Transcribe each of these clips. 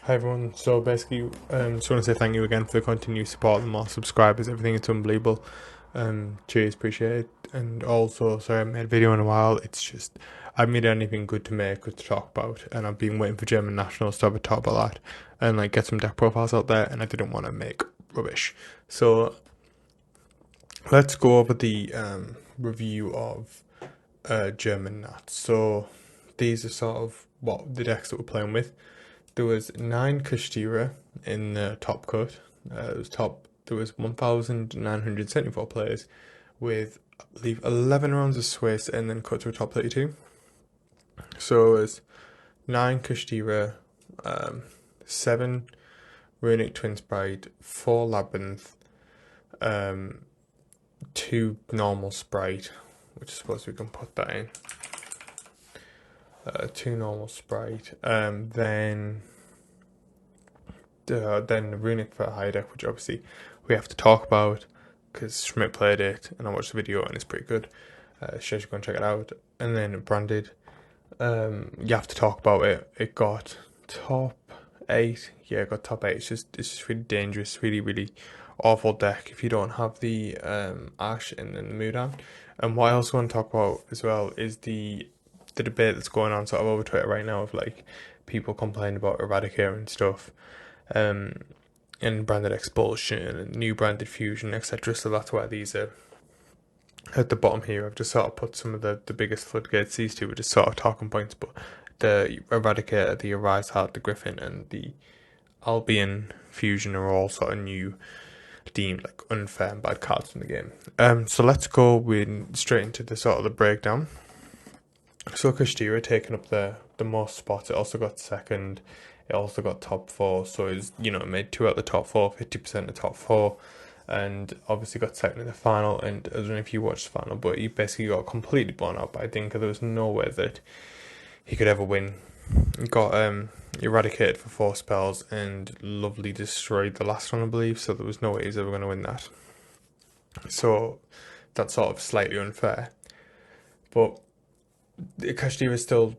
Hi everyone. So basically, just want to say thank you again for the continued support, the more subscribers, everything. It's unbelievable. Cheers, appreciate it. And also, sorry I haven't made a video in a while. It's just I haven't made anything good to make, good to talk about, and I've been waiting for German nationals to have a talk about that and like get some deck profiles out there. And I didn't want to make rubbish. So let's go over the review of German Nats. So these are sort of what the decks that we're playing with. There was 9 Kastira in the top cut. There was 1,974 players with, I believe, 11 rounds of Swiss and then cut to a top 32. So it was 9 Kastira, 7 Runic Twin Sprite, 4 Labyrinth, 2 normal Sprite, which I suppose we can put that in. 2 normal Sprite, then the Runic for a high deck, which obviously we have to talk about because Schmidt played it and I watched the video and it's pretty good. So you go and check it out. And then branded, you have to talk about it. It got top 8. Yeah, it got top 8. It's just really dangerous, really awful deck if you don't have the Ash and then the Mudan. And what I also want to talk about as well is the debate that's going on sort of over Twitter right now of like people complaining about Eradicator and stuff, and branded expulsion and new branded fusion, etc. So that's why these are at the bottom here. I've just sort of put some of the biggest floodgates. These two were just sort of talking points, but the Eradicator, the Arise Heart, the Griffin, and the Albion fusion are all sort of new, deemed like unfair and bad cards in the game. So let's go straight into the sort of the breakdown. So Kastira taking up the most spots. It also got second. It also got top 4. So it's, it made 2 out of the top 4, 50% of the top 4, and obviously got second in the final. And I don't know if you watched the final, but he basically got completely blown out by Dinka. There was no way that he could ever win. He got eradicated for 4 spells and lovely destroyed the last one, I believe. So there was no way he was ever going to win that. So that's sort of slightly unfair. But Kashti is still,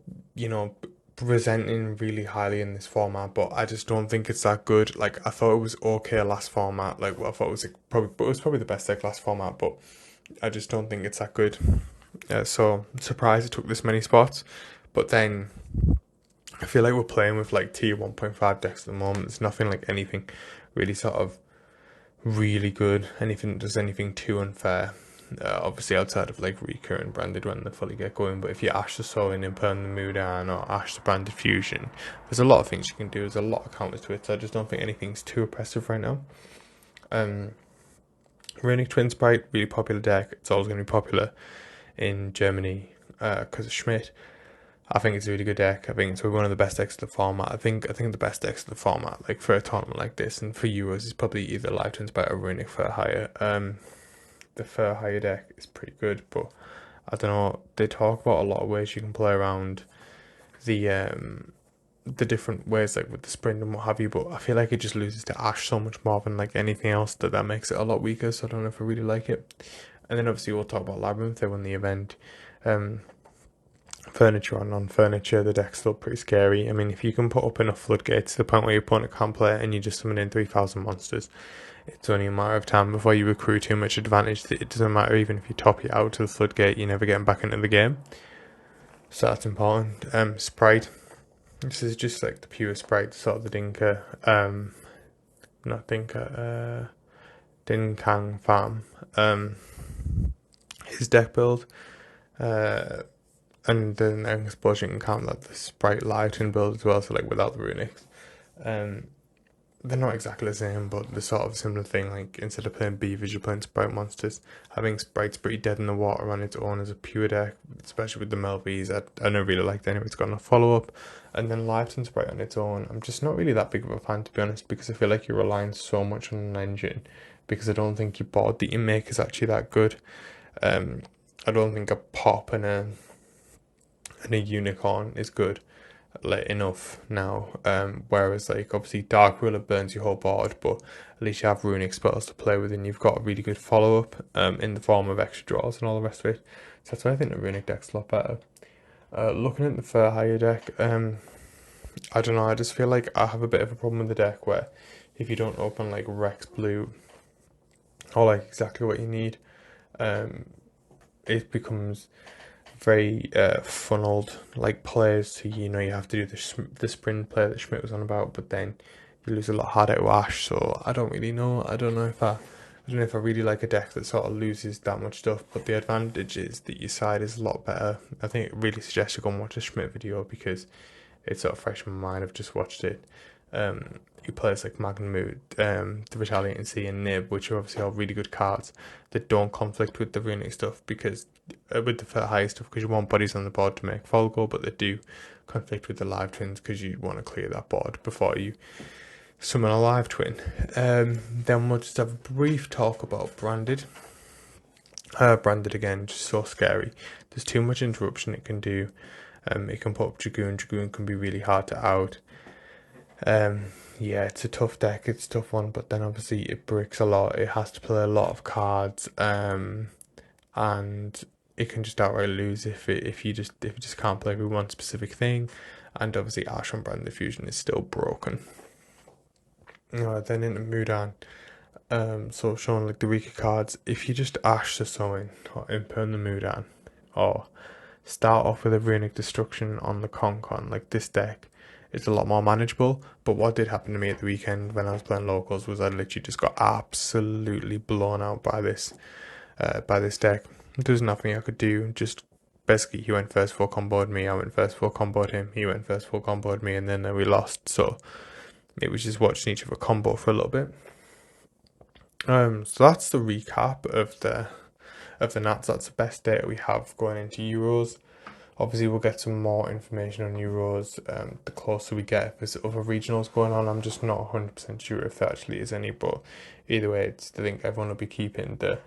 presenting really highly in this format, but I just don't think it's that good. Like I thought it was okay last format. Like I thought it was probably the best deck last format, but I just don't think it's that good. So I'm surprised it took this many spots. But then I feel like we're playing with like tier 1.5 decks at the moment. There's nothing like anything really sort of really good. Anything that does anything too unfair. Obviously outside of like Rika and branded when they fully get going, but if you Ash the Soul and burn the Mudan or Ash the branded fusion, there's a lot of things you can do. There's a lot of counters to it, so I just don't think anything's too oppressive right now. Runic Twin Sprite, really popular deck. It's always going to be popular in Germany because of Schmidt. I think it's a really good deck. I think it's one of the best decks of the format. I think the best decks of the format, like for a tournament like this and for Euros, is probably either Live Twin Sprite or Runic for a higher. The Fur Higher deck is pretty good, but I don't know. They talk about a lot of ways you can play around the different ways, like with the sprint and what have you. But I feel like it just loses to Ash so much more than like anything else that makes it a lot weaker. So I don't know if I really like it. And then obviously we'll talk about Labyrinth. They won the event. Furniture or non-furniture, the deck's still pretty scary. I mean, if you can put up enough floodgates to the point where your opponent can't play and you just summon in 3,000 monsters, it's only a matter of time before you accrue too much advantage. It doesn't matter even if you top it out to the floodgate, you're never getting back into the game. So that's important. Sprite. This is just like the pure Sprite, sort of the Dinka. Not Dinka, Dinkang farm. His deck build. And then explosion can count like the Sprite Lighten build as well, so like without the runics. They're not exactly the same, but they're sort of a similar thing. Like instead of playing beavers, you're playing Sprite monsters. Having Sprite's pretty dead in the water on its own as a pure deck, especially with the Melvies. I don't really like it anyway. It's got enough follow up, and then Lighten Sprite on its own. I'm just not really that big of a fan, to be honest, because I feel like you're relying so much on an engine. Because I don't think your board that you make is actually that good. I don't think a pop and a unicorn is good enough now, whereas like obviously Dark Ruler burns your whole board, but at least you have runic spells to play with and you've got a really good follow-up in the form of extra draws and all the rest of it. So that's why I think the runic deck's a lot better. Looking at the Fur Higher deck, I don't know, I just feel like I have a bit of a problem with the deck where if you don't open like Rex Blue or like exactly what you need, um, it becomes very funneled like plays. So you know you have to do the sprint play that Schmidt was on about, but then you lose a lot harder to Ash. So I don't really know. I don't know if I really like a deck that sort of loses that much stuff. But the advantage is that your side is a lot better. I think it really suggests you go and watch a Schmidt video because it's sort of fresh in my mind. I've just watched it. He plays like Magnamute, the Retaliating Sea and Nib, which are obviously all really good cards that don't conflict with the runic stuff because with the high stuff because you want bodies on the board to make Folgo, but they do conflict with the live twins because you want to clear that board before you summon a live twin. Then we'll just have a brief talk about Branded. Branded again, just so scary. There's too much interruption it can do. It can put up Dragoon. Dragoon can be really hard to out. Yeah, it's a tough deck. It's a tough one, but then obviously it bricks a lot. It has to play a lot of cards, and it can just outright lose if you just can't play with one specific thing. And obviously Ash on Branded Fusion is still broken. Then into Mudan. So showing like the weaker cards, if you just Ash the Summon or Imperm the Mudan, or start off with a Runic Destruction on the Concon, like this deck, it's a lot more manageable. But what did happen to me at the weekend when I was playing locals was I literally just got absolutely blown out by this deck. There's nothing I could do. Just basically, he went first 4 comboed me, I went first 4 comboed him, he went first 4 comboed me, and then we lost. So it was just watching each other combo for a little bit. So that's the recap of the Nats. That's the best data we have going into Euros. Obviously, we'll get some more information on Euros the closer we get. If there's other regionals going on, I'm just not 100% sure if there actually is any. But either way, I think everyone will be keeping the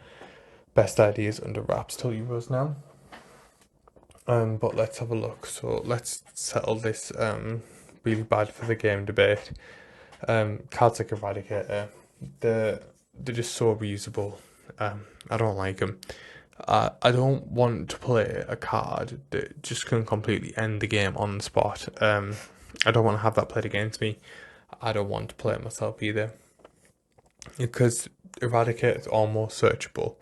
best ideas under wraps till Euros now. But let's have a look. So let's settle this really bad for the game debate. Cards like Eradicator, they're just so reusable. I don't like them. I don't want to play a card that just can completely end the game on the spot. I don't want to have that played against me. I don't want to play it myself either. Because Eradicate is almost searchable.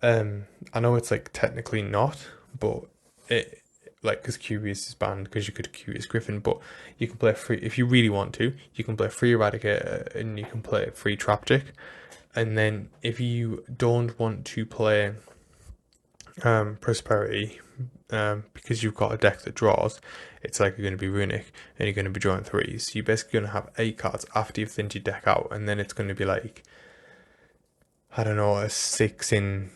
I know it's like technically not, but it like because Curious is banned because you could Curious Griffin, but you can play free if you really want to. You can play free Eradicator and you can play free Traptic, and then if you don't want to play Prosperity, because you've got a deck that draws, it's like you're going to be Runic and you're going to be drawing 3s. So you're basically going to have 8 cards after you've thinned your deck out, and then it's going to be like, I don't know, a 6 in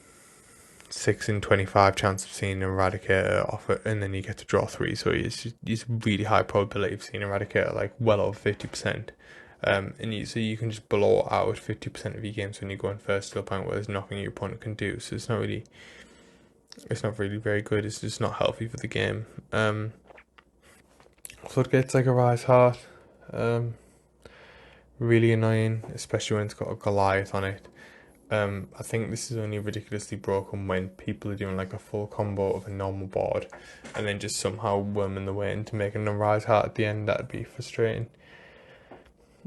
25 chance of seeing an Eradicator off it, and then you get to draw 3. So it's really high probability of seeing an Eradicator, like well over 50%. So you can just blow out 50% of your games when you're going first to the point where there's nothing your opponent can do. So it's not really very good. It's just not healthy for the game. Floodgates like a Rise Heart, really annoying, especially when it's got a Goliath on it. I think this is only ridiculously broken when people are doing like a full combo of a normal board and then just somehow worming the way into making a Rise Heart at the end. That'd be frustrating.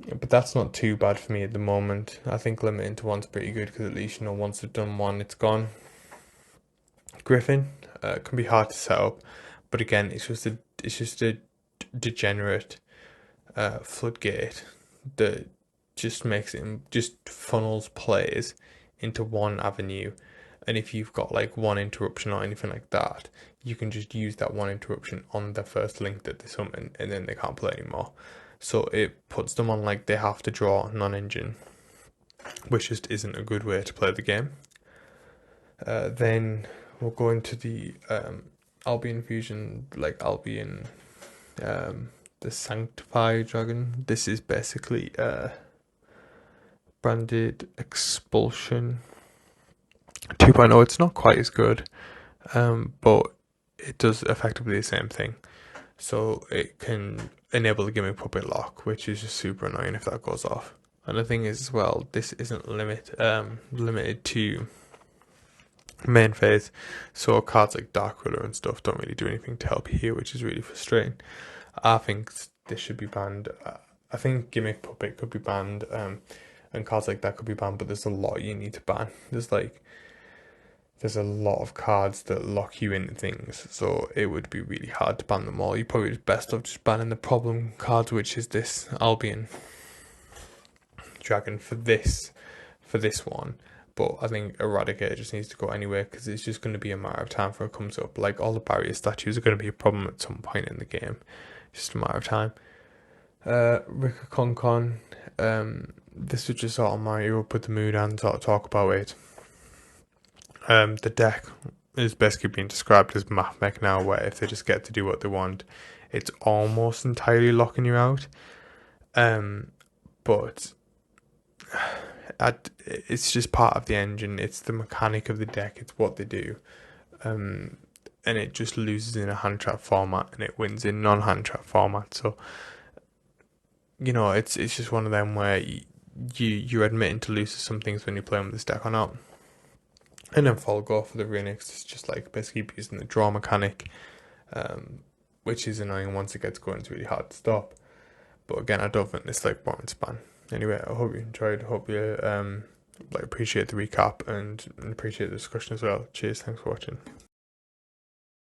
But that's not too bad for me at the moment. I think limiting to one's pretty good because at least once they've done one, it's gone. Griffin can be hard to set up, but again, it's just a degenerate floodgate that just funnels plays into one avenue. And if you've got like one interruption or anything like that, you can just use that one interruption on the first link that they summon, and then they can't play anymore. So it puts them on like they have to draw non-engine, which just isn't a good way to play the game. Then we'll go into the Albion Fusion, like Albion, the Sanctified Dragon. This is basically Branded Expulsion 2.0. It's not quite as good, but it does effectively the same thing. So it can enable the Gimmick Puppet Lock, which is just super annoying if that goes off. And the thing is as well, this isn't limited to main phase, so cards like Dark Ruler and stuff don't really do anything to help you here, which is really frustrating. I think this should be banned. I think Gimmick Puppet could be banned, and cards like that could be banned, but there's a lot you need to ban. There's a lot of cards that lock you into things, so it would be really hard to ban them all. You probably just best off just banning the problem cards, which is this Albion Dragon for this one. But I think Eradicator just needs to go anyway, because it's just going to be a matter of time before it comes up. Like, all the barrier statues are going to be a problem at some point in the game. It's just a matter of time. Rika Concon, this was just sort of my put the mood and sort of talk about it. The deck is basically being described as math mech now, where if they just get to do what they want, it's almost entirely locking you out. But it's just part of the engine. It's the mechanic of the deck. It's what they do. And it just loses in a hand trap format, and it wins in non-hand trap format. So, it's just one of them where you're admitting to lose to some things when you're playing with this deck or not. And then Folgo for the Renix is just like basically using the draw mechanic, which is annoying. Once it gets going, it's really hard to stop. But again, I don't think this warrants ban. Anyway, I hope you enjoyed. Hope you appreciate the recap and appreciate the discussion as well. Cheers, thanks for watching.